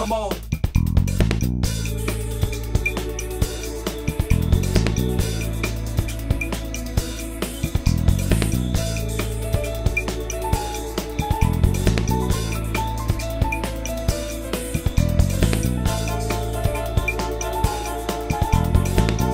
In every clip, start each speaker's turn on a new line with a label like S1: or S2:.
S1: come on.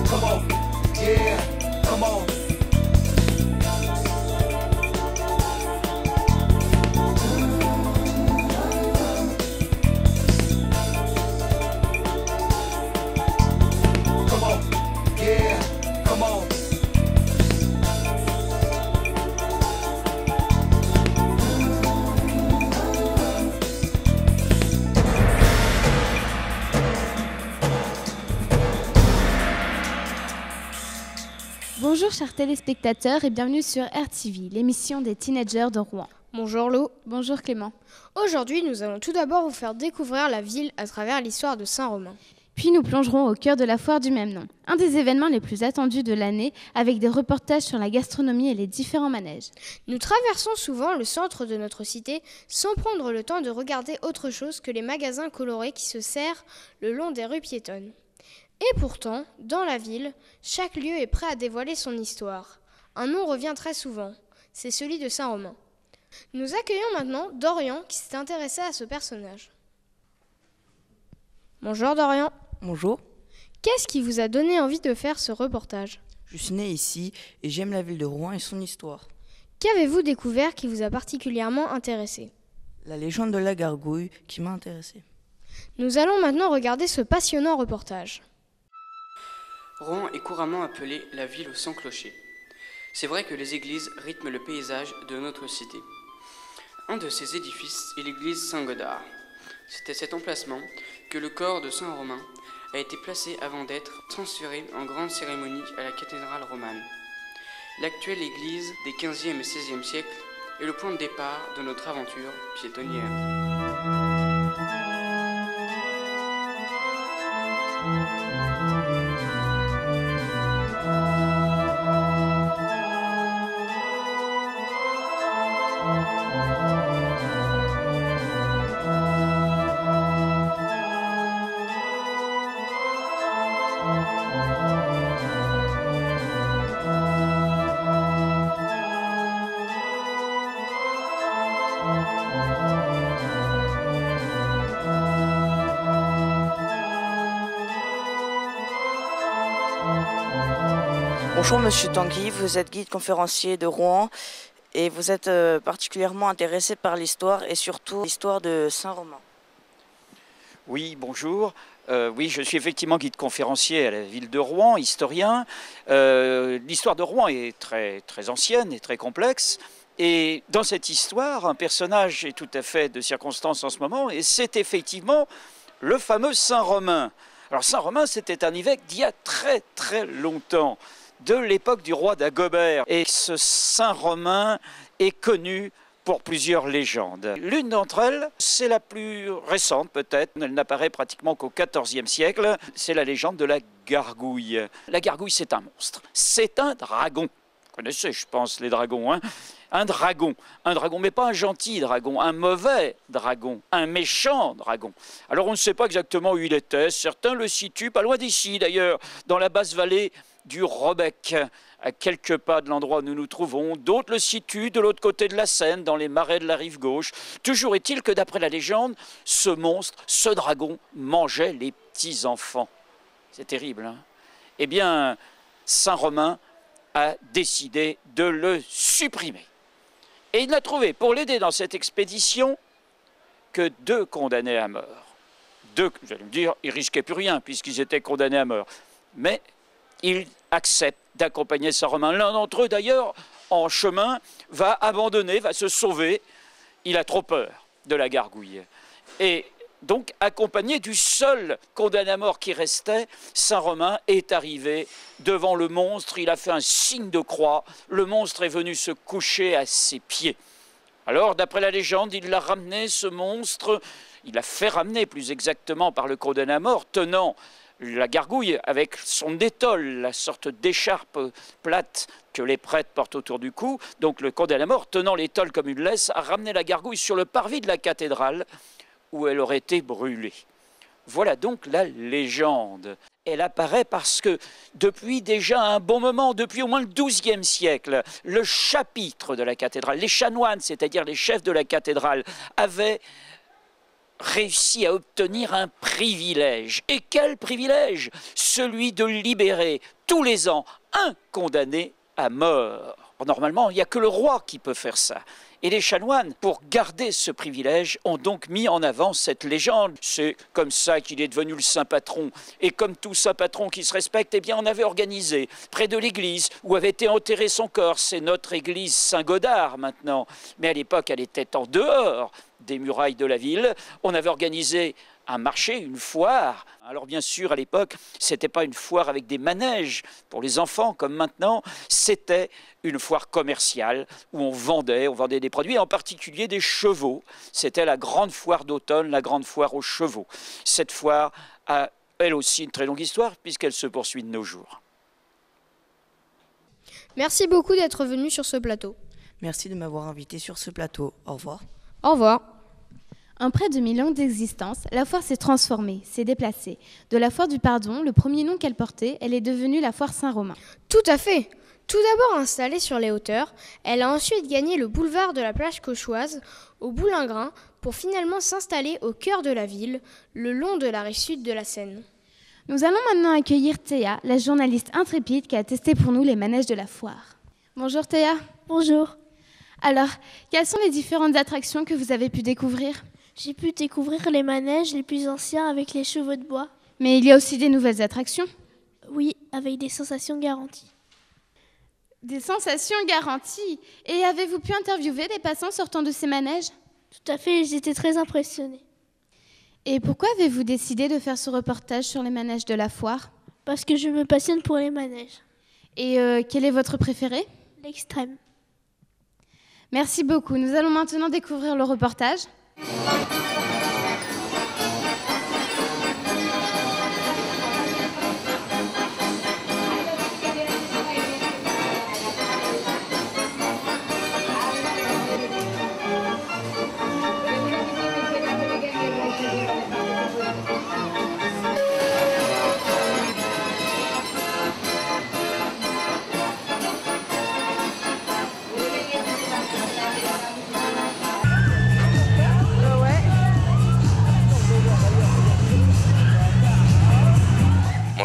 S1: Come on, yeah, come on. Come on, yeah, come on.
S2: Bonjour chers téléspectateurs et bienvenue sur RTV, l'émission des teenagers de Rouen.
S3: Bonjour Lou.
S2: Bonjour Clément.
S3: Aujourd'hui, nous allons tout d'abord vous faire découvrir la ville à travers l'histoire de Saint-Romain.
S2: Puis nous plongerons au cœur de la foire du même nom, un des événements les plus attendus de l'année avec des reportages sur la gastronomie et les différents manèges.
S3: Nous traversons souvent le centre de notre cité sans prendre le temps de regarder autre chose que les magasins colorés qui se serrent le long des rues piétonnes. Et pourtant, dans la ville, chaque lieu est prêt à dévoiler son histoire. Un nom revient très souvent, c'est celui de Saint-Romain. Nous accueillons maintenant Dorian qui s'est intéressé à ce personnage. Bonjour Dorian.
S4: Bonjour,
S3: Qu'est-ce qui vous a donné envie de faire ce reportage?
S4: je suis né ici et j'aime la ville de Rouen et son histoire.
S3: Qu'avez-vous découvert qui vous a particulièrement intéressé?
S4: La légende de la gargouille qui m'a intéressé.
S3: Nous allons maintenant regarder ce passionnant reportage.
S5: Rouen est couramment appelée la ville aux 100 clochers. C'est vrai que les églises rythment le paysage de notre cité. Un de ces édifices est l'église Saint-Godard. C'est à cet emplacement que le corps de Saint-Romain a été placé avant d'être transféré en grande cérémonie à la cathédrale romane. L'actuelle église des 15e et 16e siècles est le point de départ de notre aventure piétonnière.
S4: Bonjour Monsieur Tanguy, vous êtes guide conférencier de Rouen et vous êtes particulièrement intéressé par l'histoire et surtout l'histoire de Saint-Romain.
S6: Oui, bonjour. Oui, je suis effectivement guide conférencier à la ville de Rouen, historien. L'histoire de Rouen est très, très ancienne et très complexe. Et dans cette histoire, un personnage est tout à fait de circonstance en ce moment, et c'est effectivement le fameux Saint-Romain. Alors Saint-Romain, c'était un évêque d'il y a très très longtemps, de l'époque du roi d'Agobert. Et ce Saint-Romain est connu pour plusieurs légendes. L'une d'entre elles, c'est la plus récente peut-être, elle n'apparaît pratiquement qu'au XIVe siècle, c'est la légende de la gargouille. La gargouille, c'est un monstre, c'est un dragon. Vous connaissez, je pense, les dragons, hein? Un dragon, mais pas un gentil dragon, un mauvais dragon, un méchant dragon. Alors on ne sait pas exactement où il était, certains le situent, pas loin d'ici d'ailleurs, dans la basse vallée du Robec, à quelques pas de l'endroit où nous nous trouvons. D'autres le situent de l'autre côté de la Seine, dans les marais de la rive gauche. Toujours est-il que d'après la légende, ce monstre, ce dragon, mangeait les petits-enfants. C'est terrible, hein? Eh bien, Saint-Romain a décidé de le supprimer. Et il n'a trouvé, pour l'aider dans cette expédition, que 2 condamnés à mort. 2, vous allez me dire, ils risquaient plus rien puisqu'ils étaient condamnés à mort. Mais il accepte d'accompagner Saint-Romain. L'un d'entre eux, d'ailleurs, en chemin, va abandonner, va se sauver. Il a trop peur de la gargouille. Et donc, accompagné du seul condamné à mort qui restait, Saint-Romain est arrivé devant le monstre. Il a fait un signe de croix. Le monstre est venu se coucher à ses pieds. Alors, d'après la légende, il l'a ramené, ce monstre. Il l'a fait ramener, plus exactement, par le condamné à mort, tenant la gargouille avec son étole, la sorte d'écharpe plate que les prêtres portent autour du cou. Donc, le condamné à mort, tenant l'étole comme une laisse, a ramené la gargouille sur le parvis de la cathédrale, où elle aurait été brûlée. Voilà donc la légende. Elle apparaît parce que depuis déjà un bon moment, depuis au moins le XIIe siècle, le chapitre de la cathédrale, les chanoines, c'est-à-dire les chefs de la cathédrale, avaient réussi à obtenir un privilège. Et quel privilège? Celui de libérer tous les ans un condamné à mort. Normalement, il n'y a que le roi qui peut faire ça. Et les chanoines, pour garder ce privilège, ont donc mis en avant cette légende. C'est comme ça qu'il est devenu le saint patron. Et comme tout saint patron qui se respecte, eh bien, on avait organisé près de l'église où avait été enterré son corps. C'est notre église Saint-Godard maintenant. Mais à l'époque, elle était en dehors des murailles de la ville. On avait organisé un marché, une foire. Alors bien sûr, à l'époque, ce n'était pas une foire avec des manèges pour les enfants comme maintenant, c'était une foire commerciale où on vendait des produits, en particulier des chevaux. C'était la grande foire d'automne, la grande foire aux chevaux. Cette foire a, elle aussi, une très longue histoire puisqu'elle se poursuit de nos jours.
S3: Merci beaucoup d'être venu sur ce plateau.
S7: Merci de m'avoir invité sur ce plateau. Au revoir.
S3: Au revoir.
S2: En près de 1000 ans d'existence, la foire s'est transformée, s'est déplacée. De la foire du Pardon, le premier nom qu'elle portait, elle est devenue la foire Saint-Romain.
S3: Tout à fait. Tout d'abord installée sur les hauteurs, elle a ensuite gagné le boulevard de la plage Cauchoise au Boulingrin pour finalement s'installer au cœur de la ville, le long de la rive sud de la Seine.
S2: Nous allons maintenant accueillir Théa, la journaliste intrépide qui a testé pour nous les manèges de la foire. Bonjour Théa.
S8: Bonjour.
S2: Alors, quelles sont les différentes attractions que vous avez pu découvrir ?
S8: J'ai pu découvrir les manèges les plus anciens avec les chevaux de bois.
S2: Mais il y a aussi des nouvelles attractions ?
S8: Oui, avec des sensations garanties.
S2: Des sensations garanties. Et avez-vous pu interviewer des passants sortant de ces manèges ?
S8: Tout à fait, j'étais très impressionnée.
S2: Et pourquoi avez-vous décidé de faire ce reportage sur les manèges de la foire ?
S8: Parce que je me passionne pour les manèges.
S2: Et quel est votre préféré ?
S8: L'extrême.
S2: Merci beaucoup. Nous allons maintenant découvrir le reportage.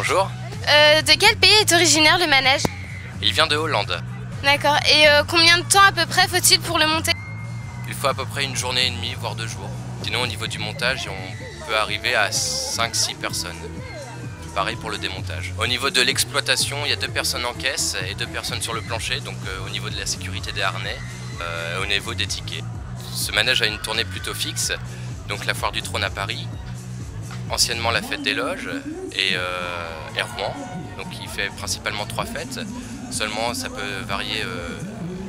S9: Bonjour.
S2: De quel pays est originaire le manège ?
S9: Il vient de Hollande.
S2: D'accord. Et combien de temps à peu près faut-il pour le monter ?
S9: Il faut à peu près une journée et demie, voire 2 jours. Sinon, au niveau du montage, on peut arriver à 5-6 personnes. Pareil pour le démontage. Au niveau de l'exploitation, il y a 2 personnes en caisse et 2 personnes sur le plancher, donc au niveau de la sécurité des harnais, au niveau des tickets. Ce manège a une tournée plutôt fixe, donc la Foire du Trône à Paris, anciennement la Fête des Loges et Rouen, donc il fait principalement 3 fêtes. Seulement ça peut varier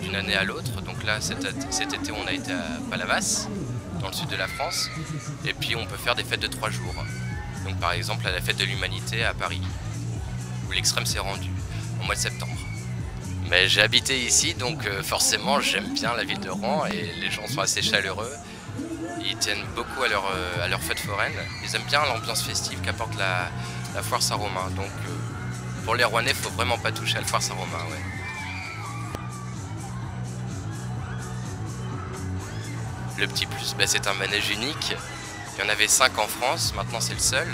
S9: d'une année à l'autre. Donc là cet été on a été à Palavas, dans le sud de la France, et puis on peut faire des fêtes de 3 jours. Donc par exemple à la Fête de l'Humanité à Paris, où l'extrême s'est rendu au mois de septembre. Mais j'ai habité ici, donc forcément j'aime bien la ville de Rouen et les gens sont assez chaleureux. Ils tiennent beaucoup à leur fête foraine. Ils aiment bien l'ambiance festive qu'apporte la foire Saint-Romain. Donc pour les Rouennais, il ne faut vraiment pas toucher à la foire Saint-Romain. Ouais. Le petit plus, c'est un manège unique. Il y en avait 5 en France, maintenant c'est le seul.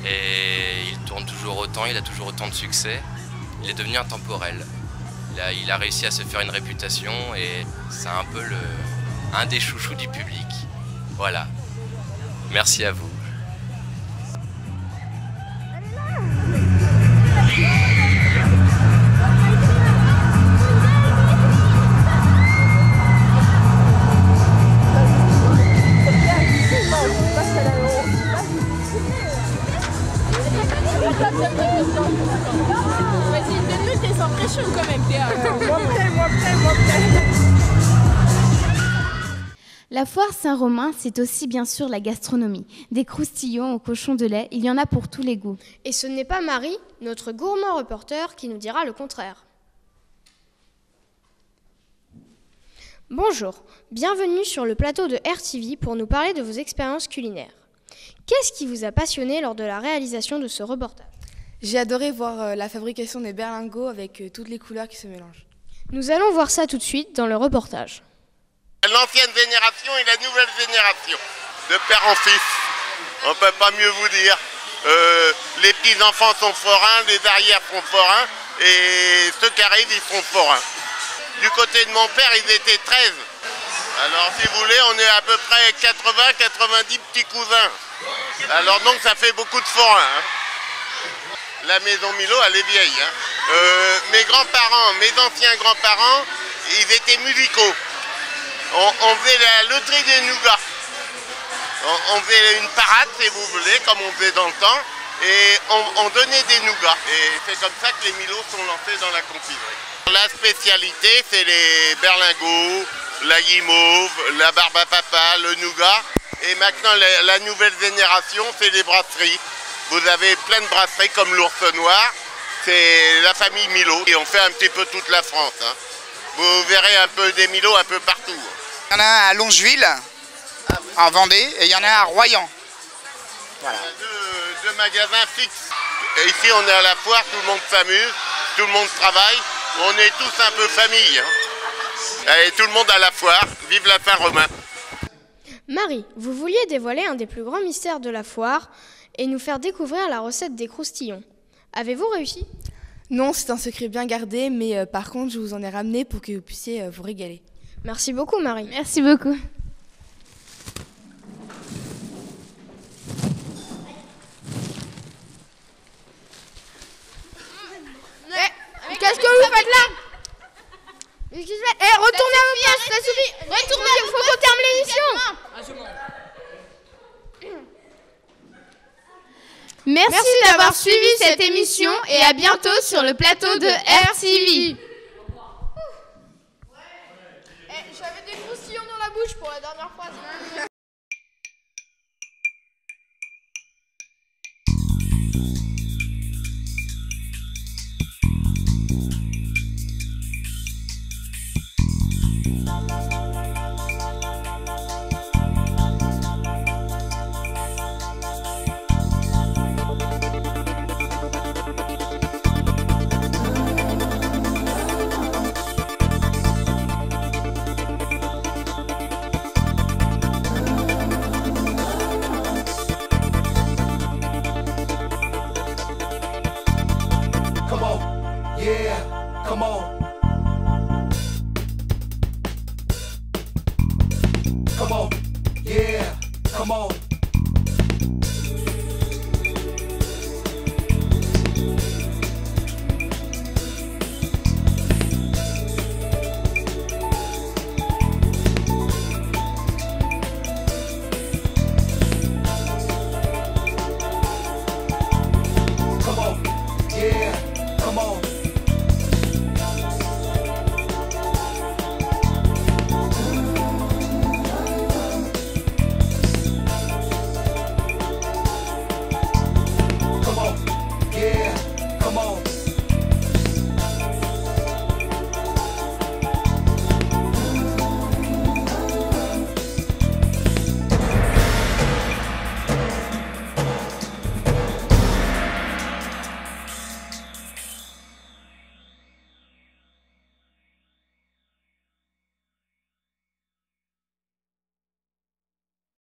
S9: Et il tourne toujours autant, il a toujours autant de succès. Il est devenu intemporel. Il a réussi à se faire une réputation et c'est un peu un des chouchous du public. Voilà. Merci à vous.
S2: La foire Saint-Romain, c'est aussi bien sûr la gastronomie. Des croustillons au cochon de lait, il y en a pour tous les goûts.
S3: Et ce n'est pas Marie, notre gourmand reporter, qui nous dira le contraire. Bonjour, bienvenue sur le plateau de RTV pour nous parler de vos expériences culinaires. Qu'est-ce qui vous a passionné lors de la réalisation de ce reportage?
S10: J'ai adoré voir la fabrication des berlingots avec toutes les couleurs qui se mélangent.
S3: Nous allons voir ça tout de suite dans le reportage.
S11: L'ancienne génération et la nouvelle génération, de père en fils, on ne peut pas mieux vous dire. Les petits-enfants sont forains, les arrières sont forains, et ceux qui arrivent, ils seront forains. Du côté de mon père, ils étaient 13. Alors si vous voulez, on est à peu près 80-90 petits cousins. Alors donc ça fait beaucoup de forains. Hein. La maison Milo, elle est vieille. Hein. Mes grands-parents, mes anciens grands-parents, ils étaient musicaux. On faisait la loterie des nougats. On faisait une parade, si vous voulez, comme on faisait dans le temps, et on donnait des nougats. Et c'est comme ça que les Milos sont lancés dans la confiserie. La spécialité, c'est les berlingots, la guimauve, la barbe à papa, le nougat. Et maintenant, la nouvelle génération, c'est les brasseries. Vous avez plein de brasseries comme l'Ours Noir. C'est la famille Milo. Et on fait un petit peu toute la France. Hein. Vous verrez un peu des Milos un peu partout.
S12: Il y en a un à Longeville, en Vendée, et il y en a un à Royan. Voilà.
S11: Il y a deux magasins fixes. Et ici, on est à la foire, tout le monde s'amuse, tout le monde travaille. On est tous un peu famille. Hein. Et tout le monde à la foire. Vive la Saint-Romain.
S3: Marie, vous vouliez dévoiler un des plus grands mystères de la foire et nous faire découvrir la recette des croustillons. Avez-vous réussi?
S10: Non, c'est un secret bien gardé, mais par contre, je vous en ai ramené pour que vous puissiez vous régaler.
S3: Merci beaucoup, Marie.
S2: Merci beaucoup.
S3: Qu'est-ce que vous faites là? Retournez à vos postes, ça suffit. Retournez, il faut qu'on termine l'émission.
S2: Merci d'avoir suivi cette émission et à bientôt sur le plateau de RTV.